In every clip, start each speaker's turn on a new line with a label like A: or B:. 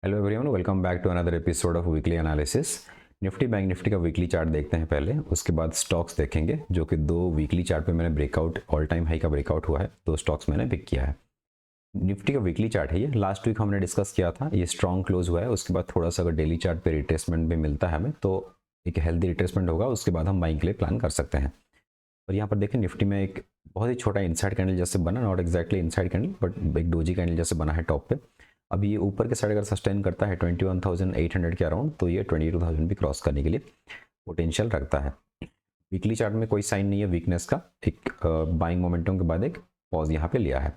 A: Hello everyone, welcome back to another episode of weekly analysis. Nifty Bank Nifty का weekly chart देखते हैं पहले, उसके बाद स्टॉक्स देखेंगे जो कि दो वीकली चार्ट पे मैंने ब्रेकआउट ऑल टाइम हाई का ब्रेकआउट हुआ है, दो स्टॉक्स मैंने पिक किया है। निफ्टी का वीकली चार्ट है ये, लास्ट वीक हमने डिस्कस किया था, ये स्ट्रॉन्ग क्लोज हुआ है। उसके बाद थोड़ा सा अगर डेली चार्ट पे रिट्रेसमेंट भी मिलता है हमें तो एक हेल्दी रिट्रेसमेंट होगा, उसके बाद हम बाइंग के लिए प्लान कर सकते हैं। और यहाँ पर देखें निफ्टी में एक बहुत ही छोटा इनसाइड कैंडल जैसे बना, not exactly inside candle but एक डोजी कैंडल जैसे बना है टॉप पे। अब ये ऊपर के साइड अगर सस्टेन करता है 21,800 के अराउंड, तो ये 22,000 भी क्रॉस करने के लिए पोटेंशियल रखता है। वीकली चार्ट में कोई साइन नहीं है वीकनेस का, एक बाइंग मोमेंटम के बाद एक पॉज यहाँ पे लिया है।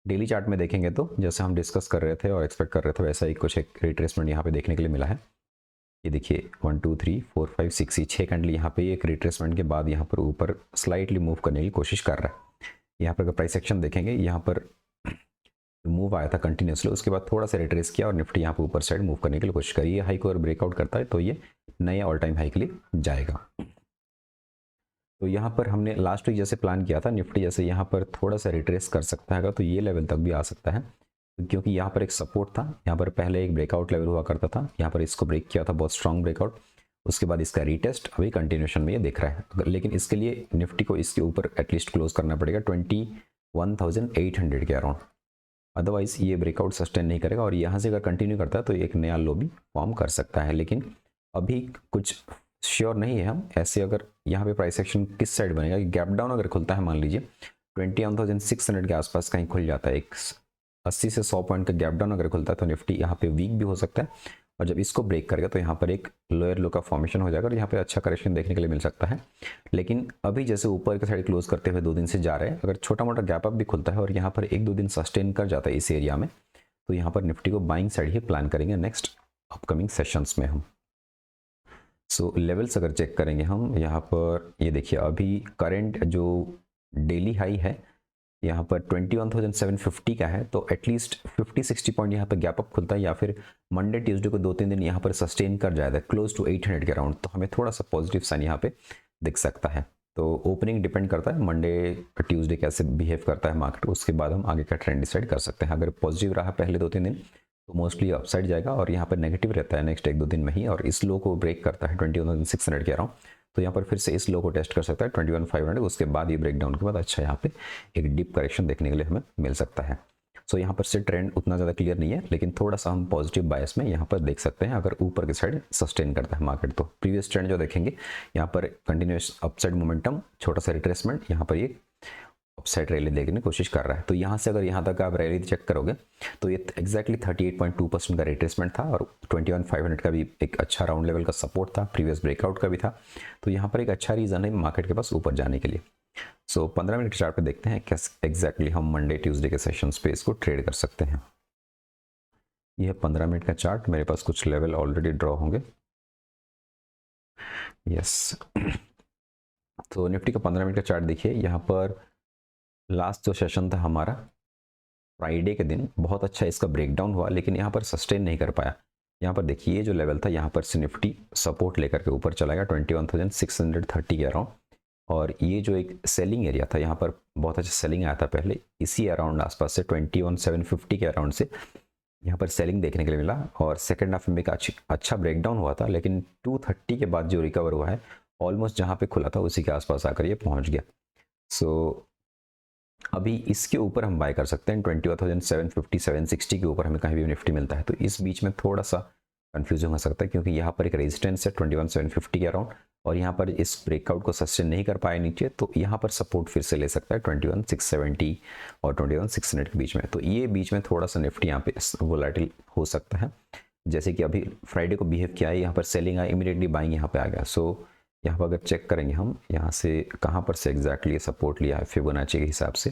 A: डेली चार्ट में देखेंगे तो जैसे हम डिस्कस कर रहे थे और एक्सपेक्ट कर रहे थे वैसा ही कुछ एक रिट्रेसमेंट यहाँ पे देखने के लिए मिला है। ये देखिए 1 2 3 4 5 6 ही 6 कैंडल यहाँ पे एक रिट्रेसमेंट के बाद यहाँ पर ऊपर स्लाइटली मूव करने की कोशिश कर रहा है। यहाँ पर अगर प्राइस एक्शन देखेंगे, यहाँ पर मूव आया था कंटिन्यूसली, उसके बाद थोड़ा सा रिट्रेस किया और निफ्टी यहाँ पर ऊपर साइड मूव करने के लिए कोशिश करी। ये हाई को अगर ब्रेकआउट करता है तो ये नए ऑल टाइम हाई के लिए जाएगा। तो यहाँ पर हमने लास्ट वीक जैसे प्लान किया था, निफ्टी जैसे यहाँ पर थोड़ा सा रिट्रेस कर सकता है तो ये लेवल तक भी आ सकता है, क्योंकि यहाँ पर एक सपोर्ट था, यहाँ पर पहले एक ब्रेकआउट लेवल हुआ करता था, यहाँ पर इसको ब्रेक किया था बहुत स्ट्रॉन्ग ब्रेकआउट। उसके बाद इसका रीटेस्ट अभी कंटिन्यूशन में ये दिख रहा है, लेकिन इसके लिए निफ्टी को इसके ऊपर एटलीस्ट क्लोज करना पड़ेगा 21,800 के अराउंड, अदरवाइज ये ब्रेकआउट सस्टेन नहीं करेगा और यहाँ से अगर कंटिन्यू करता है तो एक नया लो भी फॉर्म कर सकता है। लेकिन अभी कुछ श्योर नहीं है हम ऐसे। अगर यहाँ पे प्राइस एक्शन किस साइड बनेगा, गैप डाउन अगर खुलता है, मान लीजिए 21,600 के आसपास कहीं खुल जाता है, एक 80 से 100 पॉइंट का गैप डाउन अगर खुलता है तो निफ्टी यहाँ पे वीक भी हो सकता है, और जब इसको ब्रेक करेगा तो यहाँ पर एक लोअर लो का फॉर्मेशन हो जाएगा और यहाँ पे अच्छा करेक्शन देखने के लिए मिल सकता है। लेकिन अभी जैसे ऊपर के साइड क्लोज करते हुए 2 दिन से जा रहे हैं, अगर छोटा मोटा गैप अप भी खुलता है और यहाँ पर 1-2 दिन सस्टेन कर जाता है इस एरिया में, तो यहाँ पर निफ्टी को बाइंग साइड ही प्लान करेंगे नेक्स्ट अपकमिंग सेशंस में हम। सो लेवल्स अगर चेक करेंगे हम, यहाँ पर ये देखिए अभी करंट जो डेली हाई है यहाँ पर 21,750 का है, तो एटलीस्ट 50-60 पॉइंट यहाँ पर गैप अप खुलता है या फिर मंडे ट्यूसडे को 2-3 दिन यहाँ पर सस्टेन कर जाएगा क्लोज टू 800 के अराउंड, तो हमें थोड़ा सा पॉजिटिव साइन यहाँ पे दिख सकता है। तो ओपनिंग डिपेंड करता है मंडे ट्यूसडे कैसे बिहेव करता है मार्केट, उसके बाद हम आगे का ट्रेंड डिसाइड कर सकते हैं। अगर पॉजिटिव रहा पहले 2-3 दिन तो मोस्टली अपसाइड जाएगा, और यहाँ पर नेगेटिव रहता है नेक्स्ट 1-2 दिन में ही और इस लो को ब्रेक करता है 21,600 के अराउंड, तो यहाँ पर फिर से इस लो को टेस्ट कर सकता है 21,500। उसके बाद ये ब्रेकडाउन के बाद अच्छा यहाँ पे एक डीप करेक्शन देखने के लिए हमें मिल सकता है। सो यहाँ पर से ट्रेंड उतना ज़्यादा क्लियर नहीं है, लेकिन थोड़ा सा हम पॉजिटिव बायस में यहाँ पर देख सकते हैं अगर ऊपर की साइड सस्टेन करता है मार्केट। तो प्रीवियस ट्रेंड जो देखेंगे यहाँ पर कंटिन्यूस अपसाइड मोमेंटम, छोटा सा रिट्रेसमेंट, यहाँ पर ये अपसाइड रैली देखने की कोशिश कर रहा है। तो यहाँ से अगर यहाँ तक आप रैली चेक करोगे तो ये एक्जैक्टली 38.2% का रिट्रेसमेंट था और 21,500 का भी एक अच्छा राउंड लेवल का सपोर्ट था, प्रीवियस ब्रेकआउट का भी था। तो यहाँ पर एक अच्छा रीज़न है मार्केट के पास ऊपर जाने के लिए। सो 15 मिनट के चार्ट पे देखते हैं कैसे एग्जैक्टली हम मंडे ट्यूसडे के सेशंस पे इसको ट्रेड कर सकते हैं। यह 15 मिनट का चार्ट, मेरे पास कुछ लेवल ऑलरेडी ड्रॉ होंगे। यस तो निफ्टी का 15 मिनट का चार्ट देखिए, यहाँ पर लास्ट जो सेशन था हमारा फ्राइडे के दिन बहुत अच्छा इसका ब्रेकडाउन हुआ, लेकिन यहाँ पर सस्टेन नहीं कर पाया। यहाँ पर देखिए ये जो लेवल था यहाँ पर से निफ्टी सपोर्ट लेकर के ऊपर चला गया 21,630 के अराउंड, और ये जो एक सेलिंग एरिया था यहाँ पर बहुत अच्छा सेलिंग आया था पहले इसी अराउंड आसपास से 21,750 के अराउंड से यहाँ पर सेलिंग देखने के लिए मिला, और सेकेंड हाफ में एक अच्छा ब्रेकडाउन हुआ था, लेकिन 230 के बाद जो रिकवर हुआ है ऑलमोस्ट जहाँ पे खुला था उसी के आसपास आकर ये पहुँच गया। सो अभी इसके ऊपर हम बाय कर सकते हैं 21,750-760 के ऊपर हमें कहीं भी निफ्टी मिलता है, तो इस बीच में थोड़ा सा कंफ्यूजन हो सकता है क्योंकि यहाँ पर एक रेजिस्टेंस है 21,750 के अराउंड, और यहाँ पर इस ब्रेकआउट को सस्टेन नहीं कर पाए नीचे, तो यहाँ पर सपोर्ट फिर से ले सकता है 21,670 और 21,600 के बीच में। तो ये बीच में थोड़ा सा निफ्टी यहाँ पे वोलेटिल हो सकता है, जैसे कि अभी फ्राइडे को बिहेव किया है, यहाँ पर सेलिंग आया, इमीडिएटली बाइंग यहाँ पे आ गया। सो यहाँ पर अगर चेक करेंगे हम यहाँ से कहाँ पर से एग्जैक्टली सपोर्ट लिया है फिबोनाची के हिसाब से,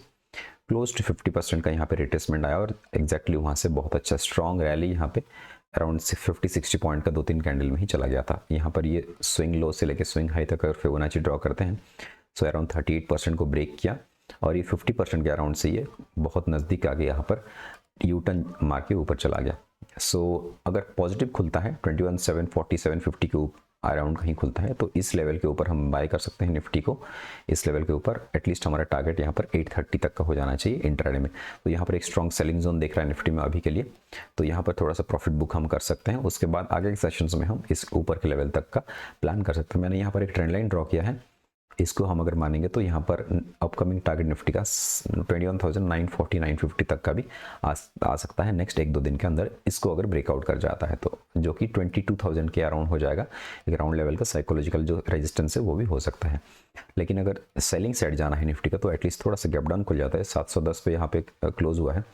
A: क्लोज टू 50% का यहाँ पे रिट्रेसमेंट आया और एग्जैक्टली वहाँ से बहुत अच्छा स्ट्रॉन्ग रैली यहाँ पे अराउंड 50-60 पॉइंट का 2-3 कैंडल में ही चला गया था। यहाँ पर ये स्विंग लो से लेके स्विंग हाई तक अगर फिबोनाची ड्रॉ करते हैं सो अराउंड 38% को ब्रेक किया, और ये 50% के अराउंड से ये बहुत नज़दीक आ गया, यहाँ पर यू टर्न मार के ऊपर चला गया। सो अगर पॉजिटिव खुलता है 21,740-750 के अराउंड कहीं खुलता है तो इस लेवल के ऊपर हम बाय कर सकते हैं निफ्टी को। इस लेवल के ऊपर एटलीस्ट हमारा टारगेट यहाँ पर 830 तक का हो जाना चाहिए इंट्राडे में। तो यहाँ पर एक स्ट्रॉन्ग सेलिंग जोन देख रहा है निफ्टी में अभी के लिए, तो यहाँ पर थोड़ा सा प्रॉफिट बुक हम कर सकते हैं। उसके बाद आगे के सेशंस में हम इस ऊपर के लेवल तक का प्लान कर सकते हैं। मैंने यहाँ पर एक ट्रेंड लाइन ड्रॉ किया है, इसको हम अगर मानेंगे तो यहाँ पर अपकमिंग टारगेट निफ्टी का 21,940 950 तक का भी आ सकता है नेक्स्ट 1-2 दिन के अंदर, इसको अगर ब्रेकआउट कर जाता है तो, जो कि 22,000 के अराउंड हो जाएगा। एक राउंड लेवल का साइकोलॉजिकल जो रेजिस्टेंस है वो भी हो सकता है। लेकिन अगर सेलिंग साइड जाना है निफ्टी का तो एटलीस्ट थोड़ा सा गैप डाउन खुल जाता है। 710 पे यहाँ पे क्लोज हुआ है,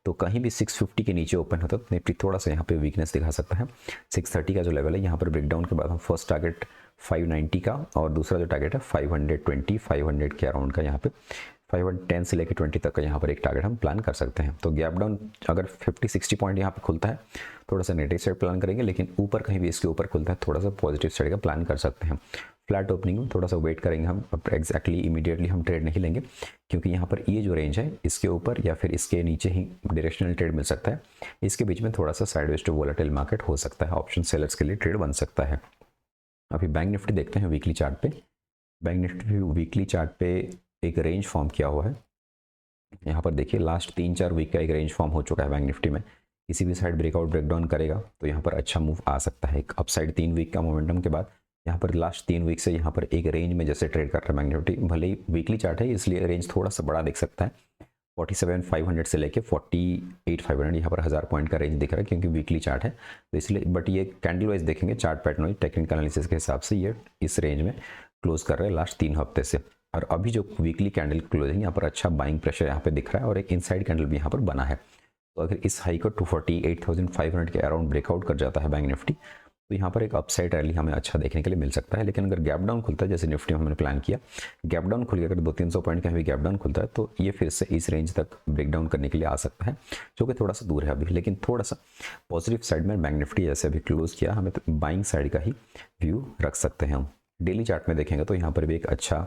A: तो कहीं भी 650 के नीचे ओपन होता है तो निफ्टी थोड़ा सा यहाँ पे वीकनेस दिखा सकता है। 630 का जो लेवल है यहाँ पर ब्रेकडाउन के बाद हम फर्स्ट टारगेट 590 का और दूसरा जो टारगेट है 520 500 के अराउंड का, यहाँ पे 510 से लेकर 20 तक का यहाँ पर एक टारगेट हम प्लान कर सकते हैं। तो गैप डाउन अगर 50-60 पॉइंट यहाँ पे खुलता है थोड़ा सा नेगेटिव साइड प्लान करेंगे, लेकिन ऊपर कहीं भी इसके ऊपर खुलता है थोड़ा सा पॉजिटिव साइड का प्लान कर सकते हैं। फ्लैट ओपनिंग में थोड़ा सा वेट करेंगे हम, एग्जैक्टली इमीडिएटली हम ट्रेड नहीं लेंगे, क्योंकि यहाँ पर ये जो रेंज है इसके ऊपर या फिर इसके नीचे ही डायरेक्शनल ट्रेड मिल सकता है। इसके बीच में थोड़ा सा साइडवेज टू वोलेटाइल मार्केट हो सकता है, ऑप्शन सेलर्स के लिए ट्रेड बन सकता है। अभी बैंक निफ्टी देखते हैं वीकली चार्ट पे। बैंक निफ्टी वीकली चार्ट पे एक रेंज फॉर्म किया हुआ है। यहाँ पर देखिए लास्ट 3-4 वीक का एक रेंज फॉर्म हो चुका है बैंक निफ्टी में। किसी भी साइड ब्रेकआउट ब्रेकडाउन करेगा तो यहाँ पर अच्छा मूव आ सकता है। एक अपसाइड 3 वीक का मोमेंटम के बाद यहाँ पर लास्ट 3 वीक से यहाँ पर एक रेंज में जैसे ट्रेड कर रहा है बैंक निफ्टी, भले ही वीकली चार्ट है इसलिए रेंज थोड़ा सा बड़ा दिख सकता है। 47,500 से लेके 48,500 यहाँ पर 1000 पॉइंट का रेंज दिख रहा है क्योंकि वीकली चार्ट है तो इसलिए। बट ये कैंडल वाइज देखेंगे chart pattern wise technical analysis के हिसाब से ये इस रेंज में क्लोज कर रहे हैं लास्ट 3 हफ्ते से। और अभी जो वीकली कैंडल क्लोजिंग यहाँ पर अच्छा बाइंग प्रेशर यहाँ पे दिख रहा है और एक इनसाइड कैंडल भी यहाँ पर बना है। तो अगर इस हाई को 248,500 के अराउंड ब्रेकआउट कर जाता है बैंक निफ्टी तो यहाँ पर एक अपसाइड रैली हमें अच्छा देखने के लिए मिल सकता है। लेकिन अगर गैप डाउन खुलता है जैसे निफ्टी में हमने प्लान किया, गैप डाउन खुल गया अगर 200-300 पॉइंट का भी गैप डाउन खुलता है तो ये फिर से इस रेंज तक ब्रेक डाउन करने के लिए आ सकता है, जो कि थोड़ा सा दूर है अभी। लेकिन थोड़ा सा पॉजिटिव साइड में बैंक निफ्टी जैसे अभी क्लोज किया, हमें तो बाइंग साइड का ही व्यू रख सकते हैं हम। डेली चार्ट में देखेंगे तो यहाँ पर भी एक अच्छा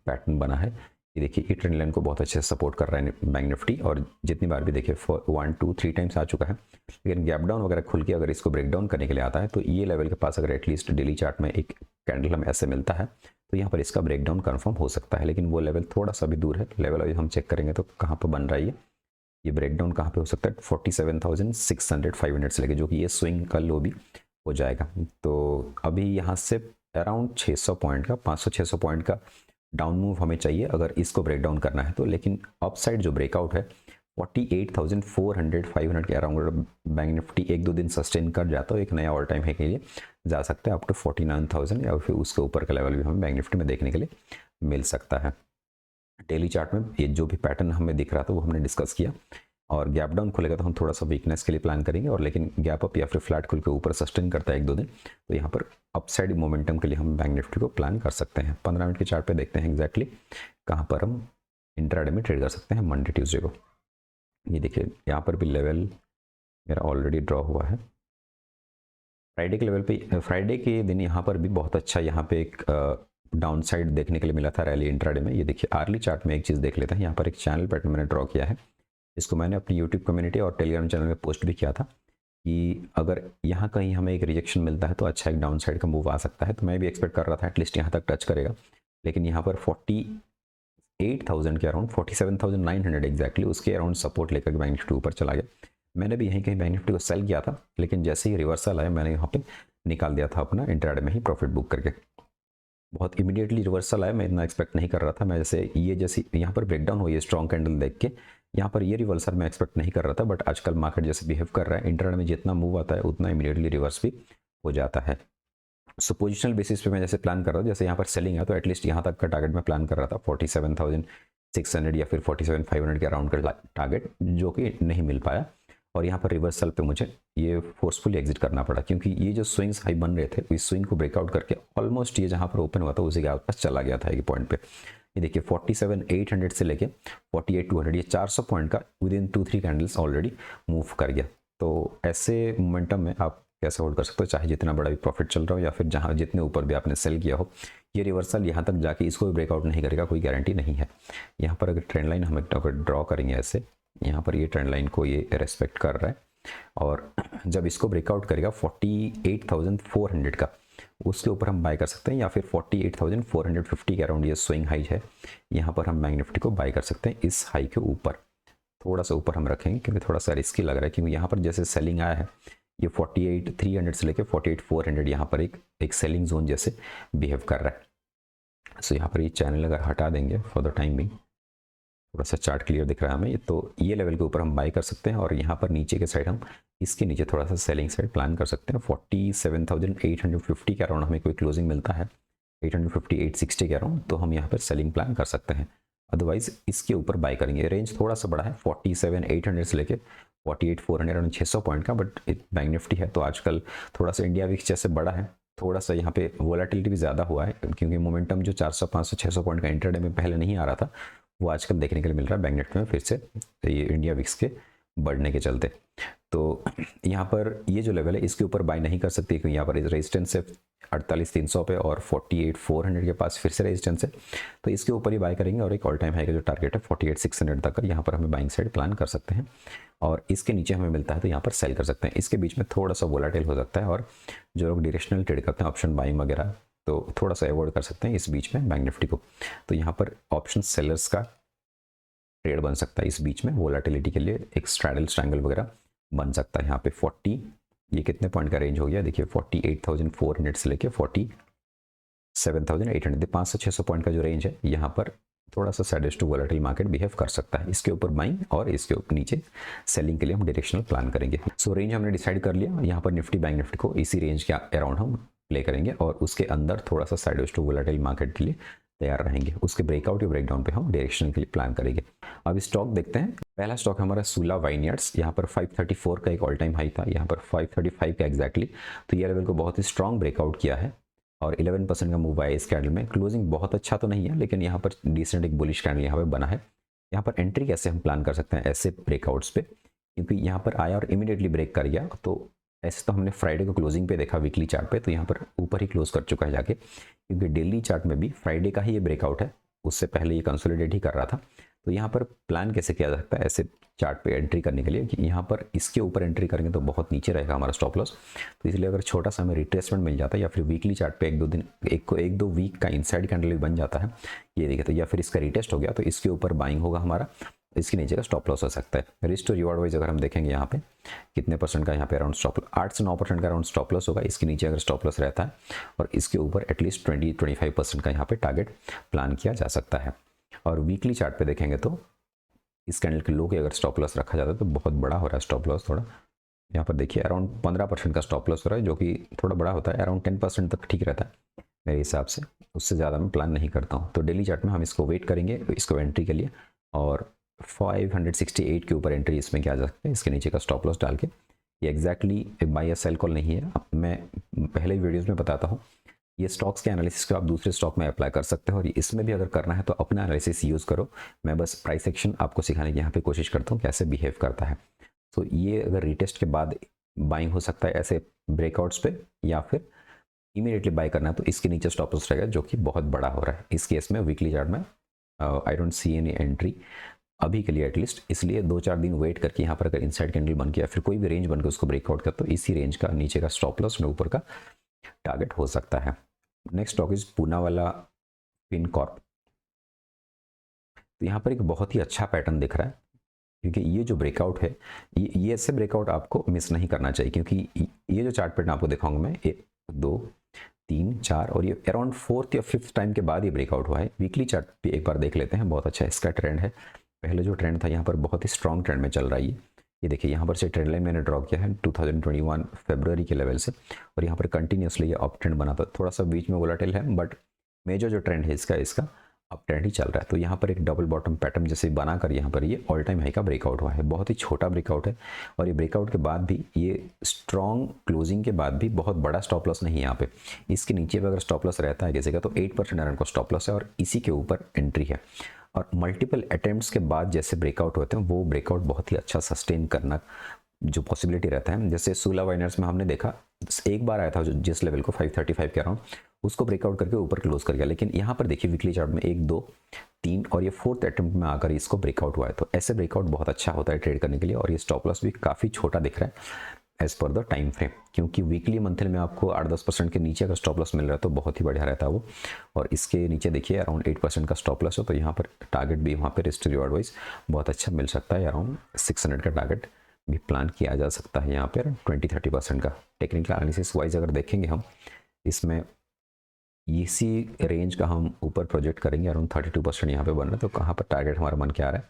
A: पैटर्न बना है। ये देखिए ये ट्रेंड लाइन को बहुत अच्छे से सपोर्ट कर रहा है बैंक निफ्टी और जितनी बार भी देखिए 1 2 3 टाइम्स आ चुका है। लेकिन गैप डाउन वगैरह खुल के अगर इसको ब्रेक डाउन करने के लिए आता है तो ये लेवल के पास अगर एटलीस्ट डेली चार्ट में एक कैंडल हमें ऐसे मिलता है तो यहाँ पर इसका ब्रेक डाउन कन्फर्म हो सकता है। लेकिन वो लेवल थोड़ा सा भी दूर है। लेवल अभी हम चेक करेंगे तो कहाँ पर बन रहा है ये ब्रेक डाउन कहाँ पर हो सकता है 47,600 500 से लेकर, जो कि ये स्विंग का लो भी हो जाएगा। तो अभी यहाँ से अराउंड 600 पॉइंट का 500-600 पॉइंट का डाउन मूव हमें चाहिए अगर इसको ब्रेक डाउन करना है तो। लेकिन अपसाइड जो ब्रेकआउट है 48,400 500 के अराउंड बैंक निफ्टी 1-2 दिन सस्टेन कर जाता है, एक नया ऑल टाइम है के लिए जा सकता है अप टू 49,000 या फिर उसके ऊपर का लेवल भी हमें बैंक निफ्टी में देखने के लिए मिल सकता है। डेली चार्ट में ये जो भी पैटर्न हमें दिख रहा था वो हमने डिस्कस किया। और गैप डाउन खुलेगा तो हम थोड़ा सा वीकनेस के लिए प्लान करेंगे, और लेकिन गैप अप या फिर फ्लैट खुल के ऊपर सस्टेन करता है 1-2 दिन तो यहाँ पर अपसाइड मोमेंटम के लिए हम बैंक निफ्टी को प्लान कर सकते हैं। 15 मिनट के चार्ट पे देखते हैं एग्जैक्टली कहाँ पर हम इंट्राडे में ट्रेड कर सकते हैं मंडे ट्यूसडे को। ये देखिए यहाँ पर भी लेवल मेरा ऑलरेडी ड्रॉ हुआ है। फ्राइडे के लेवल पे, फ्राइडे के दिन यहाँ पर भी बहुत अच्छा यहाँ पे एक डाउन साइड देखने के लिए मिला था रैली इंट्राडे में। ये देखिए आर्ली चार्ट में एक चीज़ देख लेते हैं। यहाँ पर एक चैनल पैटर्न मैंने ड्रॉ किया है, इसको मैंने अपनी यूट्यूब कम्युनिटी और टेलीग्राम चैनल में पोस्ट भी किया था कि अगर यहाँ कहीं हमें एक रिजेक्शन मिलता है तो अच्छा एक डाउन साइड का मूव आ सकता है। तो मैं भी एक्सपेक्ट कर रहा था एटलीस्ट यहाँ तक टच करेगा, लेकिन यहाँ पर 48,000 के अराउंड 47,900 एग्जैक्टली उसके अराउंड सपोर्ट लेकर बैंक निफ्टी ऊपर चला गया। मैंने भी यहीं कहीं बैंक निफ्टी को सेल किया था, लेकिन जैसे ही रिवर्सल आया मैंने यहाँ पे निकाल दिया था अपना इंट्राडे में ही प्रॉफिट बुक करके। बहुत इमीडिएटली रिवर्सल आया, मैं इतना एक्सपेक्ट नहीं कर रहा था। मैं जैसे यहाँ पर ब्रेकडाउन हुई है स्ट्रॉन्ग कैंडल देख के, यहाँ पर ये रिवर्सल मैं एक्सपेक्ट नहीं कर रहा था। बट आजकल मार्केट जैसे बिहेव कर रहा है, इंट्राडे में जितना मूव आता है उतना इमीडिएटली रिवर्स भी हो जाता है। सो पोजिशनल बेसिस पे मैं जैसे प्लान कर रहा था, जैसे यहाँ पर सेलिंग है तो एटलीस्ट यहाँ तक का टारगेट मैं प्लान कर रहा था 47,600 या फिर 47,500 के अराउंड का टारगेट, जो कि नहीं मिल पाया। और यहाँ पर रिवर्सल पे मुझे ये फोर्सफुली एग्जिट करना पड़ा, क्योंकि ये जो स्विंग्स हाई बन रहे थे इस स्विंग को ब्रेकआउट करके ऑलमोस्ट ये जहाँ पर ओपन हुआ था उसी के आसपास चला गया था एक पॉइंट पे। ये देखिए 47,800 से लेके 48,200 ये 400 पॉइंट का विदिन 2-3 कैंडल्स ऑलरेडी मूव कर गया। तो ऐसे मोमेंटम में आप कैसे होल्ड कर सकते हो, चाहे जितना बड़ा भी प्रॉफिट चल रहा हो या फिर जहाँ जितने ऊपर भी आपने सेल किया हो। ये रिवर्सल यहाँ तक जाके इसको भी ब्रेकआउट नहीं करेगा, कोई गारंटी नहीं है। यहाँ पर अगर ट्रेंड लाइन हम अगर ड्रॉ करेंगे ऐसे, यहाँ पर ये ट्रेंड लाइन को ये रेस्पेक्ट कर रहा है और जब इसको ब्रेकआउट करेगा 48,400 का उसके ऊपर हम बाय कर सकते हैं, या फिर 48,450 के अराउंड ये स्विंग हाई है, यहाँ पर हम बैंक निफ्टी को बाय कर सकते हैं इस हाई के ऊपर। थोड़ा सा ऊपर हम रखेंगे क्योंकि थोड़ा सा रिस्की लग रहा है, क्योंकि यहाँ पर जैसे सेलिंग आया है ये 48,300 से लेकर 48,400 यहाँ पर एक सेलिंग जोन जैसे बिहेव कर रहा है। सो यहाँ पर ये चैनल अगर हटा देंगे फॉर द टाइम बिंग, थोड़ा सा चार्ट क्लियर दिख रहा है हमें, तो ये लेवल के ऊपर हम बाय कर सकते हैं, और यहाँ पर नीचे के साइड हम इसके नीचे थोड़ा सा सेलिंग साइड प्लान कर सकते हैं। 47,850 के अराउंड हमें कोई क्लोजिंग मिलता है, 850 860 के अराउंड, तो हम यहाँ पर सेलिंग प्लान कर सकते हैं। अदरवाइज इसके ऊपर बाय करेंगे। रेंज थोड़ा सा बड़ा है, 47,800 से लेके 48,400 अराउंड 600 पॉइंट का, बट बैंक निफ्टी है तो आजकल थोड़ा सा इंडिया विक्स जैसे बड़ा है, थोड़ा सा यहाँ पे वोलेटिलिटी भी ज़्यादा हुआ है, क्योंकि मोमेंटम जो 400 500 600 पॉइंट का इंटरडे में पहले नहीं आ रहा था, वो आजकल देखने के लिए मिल रहा है बैंक निफ्टी में फिर से, ये इंडिया विक्स के बढ़ने के चलते। तो यहाँ पर ये जो लेवल है इसके ऊपर बाय नहीं कर सकती, क्योंकि यहाँ पर रेजिस्टेंस है 48,300 पे और 48,400 के पास फिर से रेजिस्टेंस है, तो इसके ऊपर ही बाय करेंगे। और एक ऑल टाइम हाई का जो टारगेट है 48,600 तक का, यहाँ पर हमें बाइंग साइड प्लान कर सकते हैं, और इसके नीचे हमें मिलता है तो यहाँ पर सेल कर सकते हैं। इसके बीच में थोड़ा सा वोलाटाइल हो सकता है, और जो लोग डायरेक्शनल ट्रेड करते हैं ऑप्शन बाइंग वगैरह, तो थोड़ा सा अवॉइड कर सकते हैं इस बीच में बैंक निफ्टी को। तो यहाँ पर ऑप्शन सेलर्स का ट्रेड बन सकता है इस बीच में, वोलाटिलिटी के लिए एक स्ट्रैडल स्ट्रैंगल वगैरह बन सकता है। यहाँ पे 40, ये कितने पॉइंट का रेंज हो गया देखिए, 48,400 से लेके 47,800, 500-600 पॉइंट का जो रेंज है, यहाँ पर थोड़ा सा सैडिश टू वोलेटाइल मार्केट बिहेव कर सकता है। इसके ऊपर बाइंग और इसके ऊपर नीचे सेलिंग के लिए हम डायरेक्शनल प्लान करेंगे। सो रेंज हमने डिसाइड कर लिया, यहाँ पर निफ्टी बैंक निफ्टी को इसी रेंज के अराउंड हम प्ले करेंगे, और उसके अंदर थोड़ा सा सैडिश टू वोलेटाइल मार्केट के लिए तैयार रहेंगे। उसके ब्रेकआउट या ब्रेकडाउन पे हम डायरेक्शन के लिए प्लान करेंगे। अब स्टॉक देखते हैं। पहला स्टॉक हमारा सूला वाइनयार्ड्स, यहाँ पर 534 का एक ऑल टाइम हाई था, यहाँ पर 535 का एग्जैक्टली, तो ये लेवल को बहुत ही स्ट्रॉन्ग ब्रेकआउट किया है, और 11% का मूव आया इस कैंडल में। क्लोजिंग बहुत अच्छा तो नहीं है, लेकिन यहाँ पर डिसेंट एक बुलिश कैंडल यहाँ पर बना है। यहाँ पर एंट्री कैसे हम प्लान कर सकते हैं ऐसे ब्रेकआउट्स पे, क्योंकि यहाँ पर आया और इमीडिएटली ब्रेक कर गया, तो ऐसे तो हमने फ्राइडे को क्लोजिंग पे देखा वीकली चार्ट पे, तो यहाँ पर ऊपर ही क्लोज कर चुका है जाके, क्योंकि डेली चार्ट में भी फ्राइडे का ही ये ब्रेकआउट है, उससे पहले ये कंसोलिडेट ही कर रहा था। तो यहाँ पर प्लान कैसे किया जा सकता है ऐसे चार्ट पे एंट्री करने के लिए, कि यहाँ पर इसके ऊपर एंट्री करेंगे तो बहुत नीचे रहेगा हमारा स्टॉप लॉस, तो इसलिए अगर छोटा सा हमें रिट्रेसमेंट मिल जाता है, या फिर वीकली चार्ट पे एक दो वीक का इनसाइड कैंडल भी बन जाता है, ये देखिए, तो या फिर इसका रिटेस्ट हो गया तो इसके ऊपर बाइंग होगा हमारा, इसके नीचे का स्टॉप लॉस हो सकता है। रिस्क टू रिवॉर्ड वाइज अगर हम देखेंगे यहाँ पे कितने परसेंट का यहाँ पे अराउंड स्टॉप 8 से 9% का अराउंड स्टॉप लॉस होगा, इसके नीचे अगर स्टॉप लॉस रहता है, और इसके ऊपर एटलीस्ट 20-25% का यहाँ पे टारगेट प्लान किया जा सकता है। और वीकली चार्ट पे देखेंगे तो इस कैंडल के लो के अगर स्टॉप लॉस रखा जाता है तो बहुत बड़ा हो रहा है स्टॉप लॉस, थोड़ा यहाँ पर देखिए अराउंड 15% का स्टॉप लॉस हो रहा है, जो कि थोड़ा बड़ा होता है। अराउंड 10% तक ठीक रहता है मेरे हिसाब से, उससे ज़्यादा मैं प्लान नहीं करता हूँ। तो डेली चार्ट में हम इसको वेट करेंगे इसको एंट्री के लिए, और 568 के ऊपर एंट्री इसमें क्या जा सकता है, इसके नीचे का स्टॉप लॉस डाल के। ये एग्जैक्टली बाय या सेल कॉल नहीं है, मैं पहले वीडियोज़ में बताता हूँ। ये स्टॉक्स के एनालिसिस को आप दूसरे स्टॉक में अप्लाई कर सकते हो, और इसमें भी अगर करना है तो अपना एनालिसिस यूज़ करो। मैं बस प्राइस एक्शन आपको सिखाने की यहाँ पे कोशिश करता हूँ कैसे बिहेव करता है। तो ये अगर रिटेस्ट के बाद बाइंग हो सकता है ऐसे ब्रेकआउट्स पे, या फिर इमीडिएटली बाय करना है तो इसके नीचे स्टॉप लॉस रहेगा, जो कि बहुत बड़ा हो रहा है। इस केस में वीकली चार्ट में I don't see any entry अभी के लिए एटलीस्ट, इसलिए 2-4 दिन वेट करके यहाँ पर अगर इनसाइड कैंडल बन के या फिर कोई भी रेंज बन के उसको ब्रेकआउट कर, तो इसी रेंज का नीचे का स्टॉप लॉस में ऊपर का टारगेट हो सकता है। Next stock is Poonawalla Fincorp. तो यहाँ पर एक बहुत ही अच्छा पैटर्न दिख रहा है, क्योंकि ये जो ब्रेकआउट है, ये ऐसे ब्रेकआउट आपको मिस नहीं करना चाहिए, क्योंकि ये जो चार्ट पैटर्न आपको दिखाऊंगा मैं 1 2 3 4 और ये अराउंड 4th या 5th टाइम के बाद ये ब्रेकआउट हुआ है। वीकली चार्ट पे एक बार देख लेते हैं, बहुत अच्छा इसका ट्रेंड है। पहले जो ट्रेंड था यहाँ पर बहुत ही स्ट्रॉन्ग ट्रेंड में चल रहा है ये देखिए, यहाँ पर से ट्रेंड लाइन मैंने ड्रॉ किया है 2021 फरवरी के लेवल से, और यहाँ पर कंटिन्यूसली ये अप ट्रेंड बना था। थोड़ा सा बीच में वोलेटाइल है, बट मेजर जो ट्रेंड है इसका अप ट्रेंड ही चल रहा है। तो यहाँ पर एक डबल बॉटम पैटर्न जैसे बनाकर यहाँ पर ये ऑल टाइम हाई का ब्रेकआउट हुआ है। बहुत ही छोटा ब्रेकआउट है, और ये ब्रेकआउट के बाद भी ये स्ट्रॉन्ग क्लोजिंग के बाद भी बहुत बड़ा स्टॉप लॉस नहीं है यहाँ पे। इसके नीचे भी अगर स्टॉप लॉस रहता है किसी का तो 8% अराउंड का स्टॉप लॉस है, और इसी के ऊपर एंट्री है। और मल्टीपल अटेम्प्ट्स के बाद जैसे ब्रेकआउट होते हैं, वो ब्रेकआउट बहुत ही अच्छा सस्टेन करना जो पॉसिबिलिटी रहता है। जैसे सूला वाइनर्स में हमने देखा एक बार आया था जो जिस लेवल को 535 के अराउंड, उसको ब्रेकआउट करके ऊपर क्लोज कर गया। लेकिन यहाँ पर देखिए वीकली चार्ट में 1 2 3 और ये 4th अटेम्प्ट में आकर इसको ब्रेकआउट हुआ है। तो ऐसे ब्रेकआउट बहुत अच्छा होता है ट्रेड करने के लिए, और ये स्टॉप लॉस भी काफ़ी छोटा दिख रहा है। As per the time frame, क्योंकि वीकली मंथली में आपको 8-10% के नीचे अगर स्टॉप लॉस मिल रहा है तो बहुत ही बढ़िया रहता है वो। और इसके नीचे देखिए अराउंड 8% का स्टॉप लॉस हो, तो यहाँ पर टारगेट भी वहाँ पर रिस्क रिवार्ड वाइज बहुत अच्छा मिल सकता है। अराउंड 600 का टारगेट भी प्लान किया जा सकता है यहाँ पर 20-30% का। टेक्निकल एनालिसिस वाइज अगर देखेंगे हम, इसमें इसी रेंज का हम ऊपर प्रोजेक्ट करेंगे, अराउंड 32% यहाँ पे बन रहा है। तो कहाँ पर टारगेट हमारा बन के आ रहा है,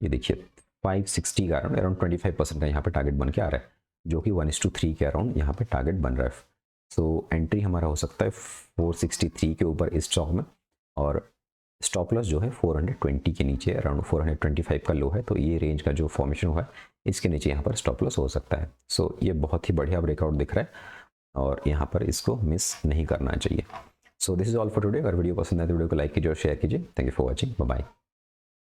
A: ये देखिए 560 का अराउंड 25% का यहाँ पे टारगेट बन के आ रहा है, जो कि 1:3 के अराउंड यहाँ पे टारगेट बन रहा है। सो एंट्री हमारा हो सकता है 463 के ऊपर इस स्टॉक में, और स्टॉप लॉस जो है 420 के नीचे, अराउंड 425 का लो है। तो ये रेंज का जो फॉर्मेशन हुआ है इसके नीचे यहाँ पर स्टॉप लॉस हो सकता है। सो ये बहुत ही बढ़िया ब्रेकआउट दिख रहा है और यहाँ पर इसको मिस नहीं करना चाहिए। So this is all for today. अगर वीडियो पसंद है तो वीडियो को लाइक कीजिए और शेयर कीजिए। Thank you for watching, bye bye.